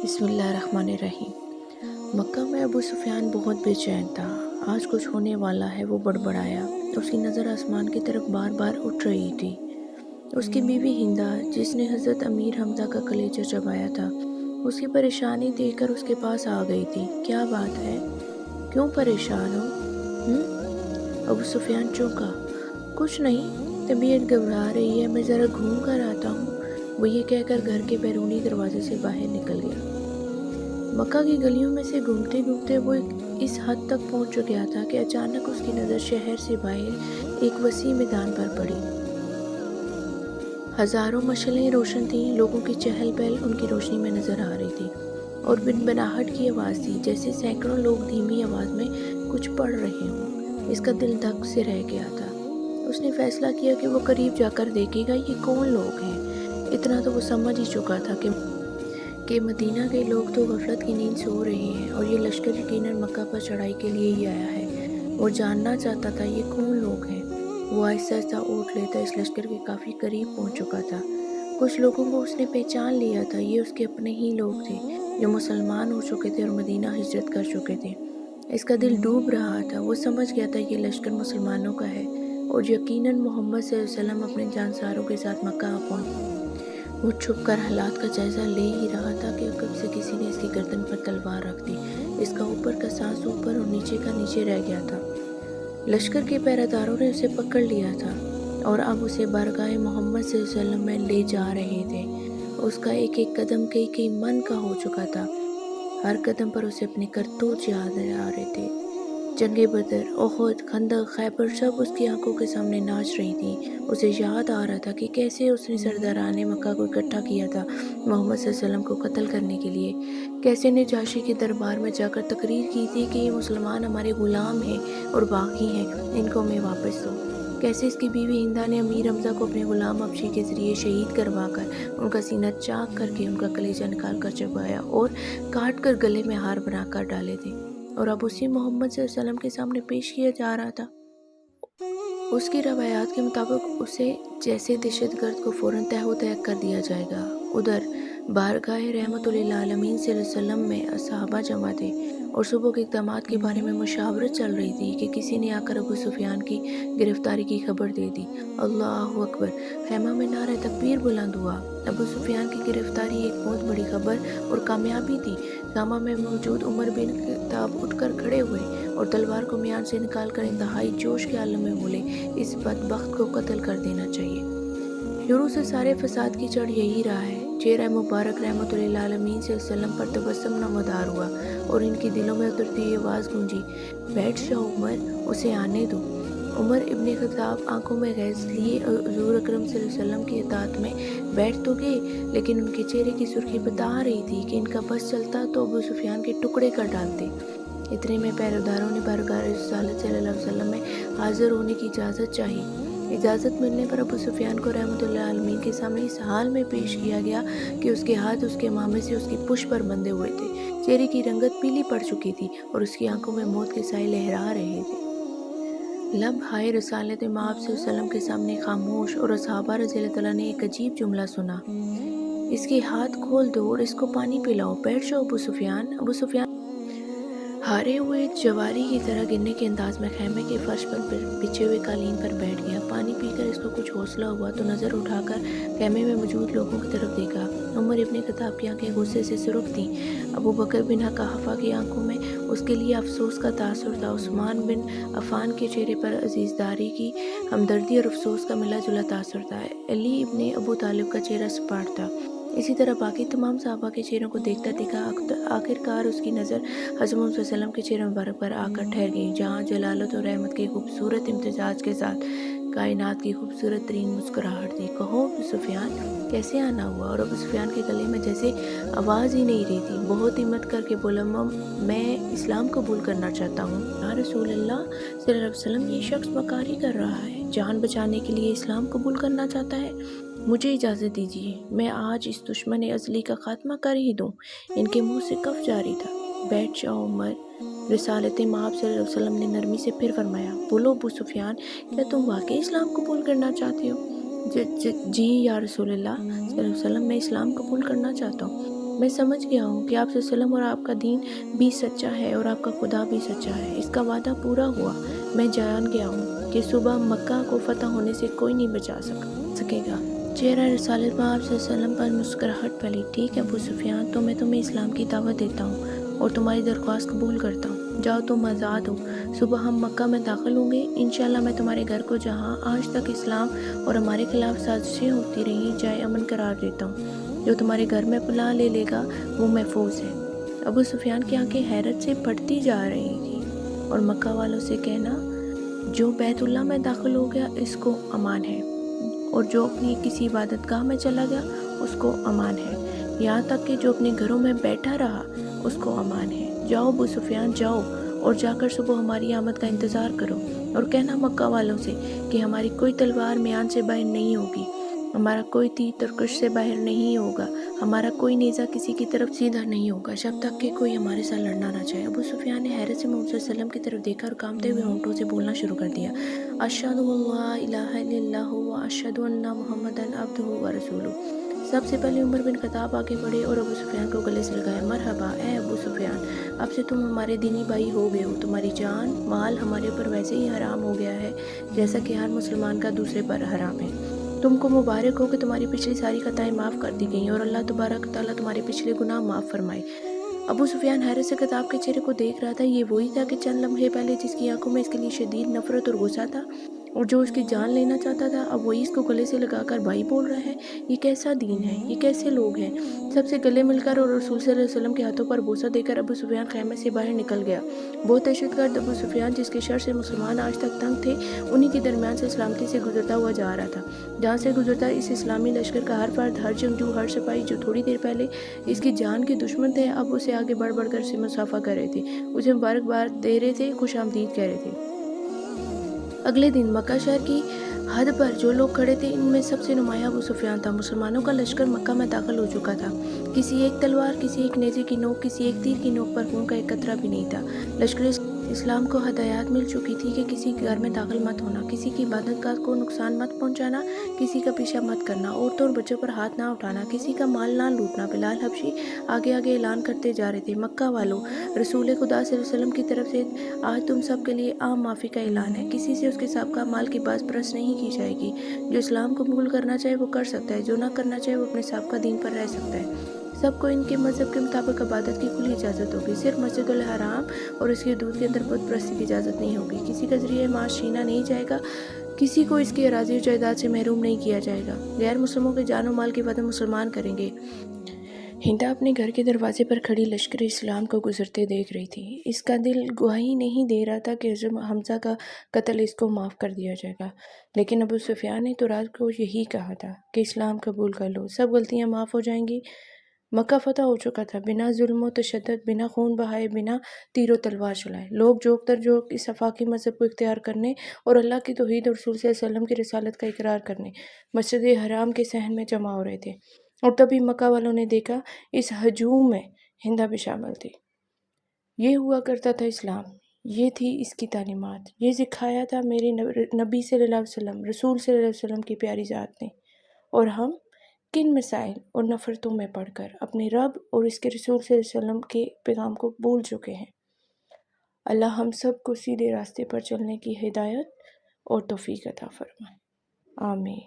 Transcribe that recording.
بسم اللہ الرحمن الرحیم۔ مکہ میں ابو سفیان بہت بے چین تھا۔ آج کچھ ہونے والا ہے، وہ بڑبڑایا۔ اس کی نظر آسمان کی طرف بار بار اٹھ رہی تھی۔ اس کی بیوی ہندہ، جس نے حضرت امیر حمزہ کا کلیجہ چبایا تھا، اس کی پریشانی دیکھ کر اس کے پاس آ گئی تھی۔ کیا بات ہے؟ کیوں پریشان ہو؟ ابو سفیان چونکا۔ کچھ نہیں، طبیعت گھبرا رہی ہے، میں ذرا گھوم کر آتا ہوں۔ وہ یہ کہہ کر گھر کے بیرونی دروازے سے باہر نکل گیا۔ مکہ کی گلیوں میں سے گھومتے گھومتے وہ اس حد تک پہنچ چکا تھا کہ اچانک اس کی نظر شہر سے باہر ایک وسیع میدان پر پڑی۔ ہزاروں مشعلیں روشن تھیں، لوگوں کی چہل پہل ان کی روشنی میں نظر آ رہی تھی، اور بنبناہٹ کی آواز تھی، جیسے سینکڑوں لوگ دھیمی آواز میں کچھ پڑھ رہے ہوں۔ اس کا دل دھک سے رہ گیا تھا۔ اس نے فیصلہ کیا کہ وہ قریب جا کر دیکھے گا یہ کون لوگ ہیں۔ اتنا تو وہ سمجھ ہی چکا تھا کہ مدینہ کے لوگ تو غفلت کی نیند سو رہے ہیں، اور یہ لشکر یقیناً مکہ پر چڑھائی کے لیے ہی آیا ہے۔ وہ جاننا چاہتا تھا یہ کون لوگ ہیں۔ وہ آہستہ آہستہ اونٹ لیتا اس لشکر کے کافی قریب پہنچ چکا تھا۔ کچھ لوگوں کو اس نے پہچان لیا تھا، یہ اس کے اپنے ہی لوگ تھے جو مسلمان ہو چکے تھے اور مدینہ ہجرت کر چکے تھے۔ اس کا دل ڈوب رہا تھا۔ وہ سمجھ گیا تھا یہ لشکر مسلمانوں کا ہے، اور یقیناً محمد صلی اللہ علیہ وسلم اپنے جانساروں کے ساتھ مکہ آ پہنچے۔ وہ چھپ کر حالات کا جائزہ لے ہی رہا تھا کہ کب سے کسی نے اس کی گردن پر تلوار رکھ دی۔ اس کا اوپر کا سانس اوپر اور نیچے کا نیچے رہ گیا تھا۔ لشکر کے پہرےداروں نے اسے پکڑ لیا تھا اور اب اسے بارگاہ محمد صلی اللہ علیہ وسلم میں لے جا رہے تھے۔ اس کا ایک ایک قدم کئی من کا ہو چکا تھا۔ ہر قدم پر اسے اپنے کرتوت یاد آ رہے تھے۔ جنگ بدر، احد، خندق، خیبر سب اس کی آنکھوں کے سامنے ناچ رہی تھیں۔ اسے یاد آ رہا تھا کہ کیسے اس نے سرداران مکہ کو اکٹھا کیا تھا محمد صلی اللہ علیہ وسلم کو قتل کرنے کے لیے، کیسے نجاشی کے دربار میں جا کر تقریر کی تھی کہ یہ مسلمان ہمارے غلام ہیں اور باغی ہیں، ان کو ہمیں واپس دو، کیسے اس کی بیوی ہندہ نے امیر حمزہ کو اپنے غلام حبشی کے ذریعے شہید کروا کر ان کا سینہ چاک کر کے ان کا کلیجہ نکال کر چبایا اور کاٹ کر گلے میں ہار بنا کر ڈالے تھے، اور اب اسی محمد صلی اللہ علیہ وسلم کے سامنے پیش کیا جا رہا تھا۔ اس کی روایات کے مطابق اسے جیسے دہشت گرد کو فوراً تہہ و تہگ کر دیا جائے گا۔ ادھر بارگاہ رحمت للعالمین صلی اللہ علیہ وسلم میں صحابہ جمع تھے، اور صبح کے اقدامات کے بارے میں مشاورت چل رہی تھی کہ کسی نے آ کر ابو سفیان کی گرفتاری کی خبر دے دی۔ اللہ اکبر! خیمہ میں نعرہ تکبیر بلند ہوا۔ ابو سفیان کی گرفتاری ایک بہت بڑی خبر اور کامیابی تھی۔ خیمہ میں موجود عمر بن خطاب اٹھ کر کھڑے ہوئے اور تلوار کو میان سے نکال کر انتہائی جوش کے عالم میں بولے، اس بدبخت کو قتل کر دینا چاہیے۔ شروع سے سارے فساد کی جڑ یہی رہا ہے۔ چہرہ مبارک رحمت للعالمین صلی اللہ علیہ وسلم پر تبسم نمودار ہوا اور ان کی دلوں میں اترتی ہوئی آواز گونجی، بیٹھ جاؤ عمر، اسے آنے دو۔ عمر ابن خطاب آنکھوں میں غیظ لیے حضور اکرم صلی اللہ علیہ وسلم کی اطاعت میں بیٹھ تو گئے، لیکن ان کے چہرے کی سرخی بتا رہی تھی کہ ان کا بس چلتا تو ابو سفیان کے ٹکڑے کر ڈالتے۔ اتنے میں پہرےداروں نے بارگاہ رسالت صلی اللہ علیہ وسلم میں حاضر ہونے کی اجازت چاہی۔ اجازت ملنے پر ابو سفیان کو رحمت اللہ عالمین کے سامنے اس حال میں پیش کیا گیا کہ اس کے ہاتھ اس کے امامے سے اس کی پشت پر بندھے ہوئے تھے، چہرے کی رنگت پیلی پڑ چکی تھی اور اس کی آنکھوں میں موت کے سائے لہرا رہے تھے۔ لب ہائے رسالت مآب صلی اللہ علیہ وسلم کے سامنے خاموش، اور صحابہ رضی اللہ تعالیٰ نے ایک عجیب جملہ سنا، اس کے ہاتھ کھول دو اور اس کو پانی پلاؤ، بیٹھ جاؤ ابو سفیان۔ ابو سفیان ہارے ہوئے جواری کی طرح گرنے کے انداز میں خیمے کے فرش پر بچھے ہوئے قالین پر بیٹھ گیا۔ پانی پی کر اس کو کچھ حوصلہ ہوا تو نظر اٹھا کر خیمے میں موجود لوگوں کی طرف دیکھا۔ عمر ابن خطاب کی آنکھیں غصے سے سرخ تھیں۔ ابو بکر بن قحافہ کی آنکھوں میں اس کے لیے افسوس کا تاثر تھا۔ عثمان بن عفان کے چہرے پر عزیزداری کی ہمدردی اور افسوس کا ملا جلا تاثر تھا۔ علی ابن ابو طالب کا چہرہ سپاٹ تھا۔ اسی طرح باقی تمام صحابہ کے چہروں کو دیکھتا دیکھا آخر کار اس کی نظر حضرت محمد صلی اللہ علیہ وسلم کے چہرے مبارک پر آ کر ٹھہر گئی، جہاں جلالت اور رحمت کے خوبصورت امتزاج کے ساتھ کائنات کی خوبصورت ترین مسکراہٹ تھی۔ کہو ابو سفیان، کیسے آنا ہوا؟ اور ابو سفیان کے گلے میں جیسے آواز ہی نہیں رہی تھی۔ بہت ہمت کر کے بولا، میں اسلام قبول کرنا چاہتا ہوں۔ یا رسول اللہ صلی اللہ علیہ وسلم، یہ شخص مکاری کر رہا ہے، جان بچانے کے لیے اسلام قبول کرنا چاہتا ہے۔ مجھے اجازت دیجیے، میں آج اس دشمن ازلی کا خاتمہ کر ہی دوں۔ ان کے منہ سے کف جاری تھا۔ بیٹھ جاؤ عمر، رسالت مآب صلی اللہ علیہ وسلم نے نرمی سے پھر فرمایا۔ بولو ابو سفیان، کیا تم واقعی اسلام قبول کرنا چاہتے ہو؟ جی یا رسول اللہ صلی اللہ علیہ وسلم، میں اسلام قبول کرنا چاہتا ہوں۔ میں سمجھ گیا ہوں کہ آپ صلی اللہ علیہ وسلم اور آپ کا دین بھی سچا ہے اور آپ کا خدا بھی سچا ہے۔ اس کا وعدہ پورا ہوا۔ میں جان گیا ہوں کہ صبح مکہ کو فتح ہونے سے کوئی نہیں بچا سکے گا۔ چہرہ رسالت میں آپ صلی اللہ علیہ وسلم پر مسکراہٹ پھیلی۔ ٹھیک ہے ابو سفیان، تو میں تمہیں اسلام کی دعوت دیتا ہوں اور تمہاری درخواست قبول کرتا ہوں۔ جاؤ، تم آزاد ہو۔ صبح ہم مکہ میں داخل ہوں گے۔ انشاءاللہ میں تمہارے گھر کو، جہاں آج تک اسلام اور ہمارے خلاف سازشیں ہوتی رہیں، جائے امن قرار دیتا ہوں۔ جو تمہارے گھر میں پناہ لے لے گا وہ محفوظ ہے۔ ابو سفیان کی آنکھیں حیرت سے پھٹتی جا رہی تھیں اور مکہ والوں سے کہنا، جو بیت اللہ میں داخل ہو گیا اس کو امان ہے، اور جو اپنی کسی عبادت گاہ میں چلا گیا اس کو امان ہے، یہاں تک کہ جو اپنے گھروں میں بیٹھا رہا اس کو امان ہے۔ جاؤ ابو سفیان، جاؤ اور جا کر صبح ہماری آمد کا انتظار کرو اور کہنا مکہ والوں سے کہ ہماری کوئی تلوار میان سے باہر نہیں ہوگی، ہمارا کوئی تیر ترکش سے باہر نہیں ہوگا، ہمارا کوئی نیزہ کسی کی طرف سیدھا نہیں ہوگا جب تک کہ کوئی ہمارے ساتھ لڑنا نہ چاہے۔ ابو سفیان نے حیرت سے محمد صلی اللہ علیہ وسلم کی طرف دیکھا اور کانپتے ہوئے ہونٹوں سے بولنا شروع کر دیا، اشہد ان لا الہ الا اللہ و اشہد ان محمدن عبدہ و رسولہ۔ سب سے پہلے عمر بن خطاب آگے بڑھے اور ابو سفیان کو گلے سے لگایا، مرحبا اے ابو سفیان، اب سے تم ہمارے دینی بھائی ہو گئے ہو، تمہاری جان مال ہمارے اوپر ویسے ہی حرام ہو گیا ہے جیسا کہ ہر مسلمان کا دوسرے پر حرام ہے۔ تم کو مبارک ہو کہ تمہاری پچھلی ساری خطائیں معاف کر دی گئیں اور اللہ تبارک و تعالیٰ تمہارے پچھلے گناہ معاف فرمائے۔ ابو سفیان حیرت سے خطاب کے چہرے کو دیکھ رہا تھا۔ یہ وہی تھا کہ چند لمحے پہلے جس کی آنکھوں میں اس کے لیے شدید نفرت اور غصہ تھا اور جو اس کی جان لینا چاہتا تھا، اب وہی اس کو گلے سے لگا کر بھائی بول رہا ہے۔ یہ کیسا دین ہے؟ یہ کیسے لوگ ہیں؟ سب سے گلے مل کر اور رسول صلی اللہ علیہ وسلم کے ہاتھوں پر بوسہ دے کر ابو سفیان خیمے سے باہر نکل گیا۔ بہت دہشت گرد ابو سفیان، جس کے شر سے مسلمان آج تک تنگ تھے، انہی کے درمیان سے سلامتی سے گزرتا ہوا جا رہا تھا۔ جہاں سے گزرتا اس اسلامی لشکر کا ہر فرد، ہر جنگجو، ہر سپاہی جو تھوڑی دیر پہلے اس کی جان کے دشمن تھے، اب اسے آگے بڑھ بڑھ کر اسے مصافحہ کر رہے تھے، اسے مبارکباد دے رہے تھے، خوش آمدید کہہ رہے تھے۔ اگلے دن مکہ شہر کی حد پر جو لوگ کھڑے تھے، ان میں سب سے نمایاں ابو سفیان تھا۔ مسلمانوں کا لشکر مکہ میں داخل ہو چکا تھا۔ کسی ایک تلوار، کسی ایک نیزے کی نوک، کسی ایک تیر کی نوک پر خون کا ایک قطرہ بھی نہیں تھا۔ لشکر اسلام کو ہدایات مل چکی تھی کہ کسی کے گھر میں داخل مت ہونا، کسی کی عبادت گاہ کو نقصان مت پہنچانا، کسی کا پیچھا مت کرنا، عورتوں اور بچوں پر ہاتھ نہ اٹھانا، کسی کا مال نہ لوٹنا۔ بلال حبشی آگے آگے اعلان کرتے جا رہے تھے، مکہ والوں، رسول خدا صلی اللہ علیہ وسلم کی طرف سے آج تم سب کے لیے عام معافی کا اعلان ہے۔ کسی سے اس کے سابقہ مال کی باز پرست نہیں کی جائے گی۔ جو اسلام قبول کرنا چاہے وہ کر سکتا ہے، جو نہ کرنا چاہے وہ اپنے سابقہ دین پر رہ سکتا ہے۔ سب کو ان کے مذہب کے مطابق عبادت کی کھلی اجازت ہوگی۔ صرف مسجد الحرام اور اس کی حدود کے اندر بت پرستی کی اجازت نہیں ہوگی۔ کسی کا ذریعہ معاش چھینا نہیں جائے گا، کسی کو اس کی اراضی و جائیداد سے محروم نہیں کیا جائے گا۔ غیر مسلموں کے جان و مال کی حفاظت مسلمان کریں گے۔ ہندا اپنے گھر کے دروازے پر کھڑی لشکر اسلام کو گزرتے دیکھ رہی تھی۔ اس کا دل گواہی نہیں دے رہا تھا کہ حضرت حمزہ کا قتل اس کو معاف کر دیا جائے گا، لیکن ابو سفیان نے تو رات کو یہی کہا تھا کہ اسلام قبول کر لو، سب غلطیاں معاف ہو جائیں گی۔ مکہ فتح ہو چکا تھا، بنا ظلم و تشدد، بنا خون بہائے، بنا تیر و تلوار چلائے۔ لوگ جوک در جوک اس آفاقی مذہب کو اختیار کرنے اور اللہ کی توحید اور رسول صلی اللہ علیہ وسلم کی رسالت کا اقرار کرنے مسجد حرام کے صحن میں جمع ہو رہے تھے، اور تبھی مکہ والوں نے دیکھا اس ہجوم میں ہندا بھی شامل تھی۔ یہ ہوا کرتا تھا اسلام، یہ تھی اس کی تعلیمات، یہ سکھایا تھا میرے نبی صلی اللہ علیہ وسلم، رسول صلی اللہ علیہ وسلم کی پیاری ذات نے، اور ہم کن مسائل اور نفرتوں میں پڑھ کر اپنے رب اور اس کے رسول صلی اللہ علیہ وسلم کے پیغام کو بھول چکے ہیں۔ اللہ ہم سب کو سیدھے راستے پر چلنے کی ہدایت اور توفیق عطا فرمائے، آمین۔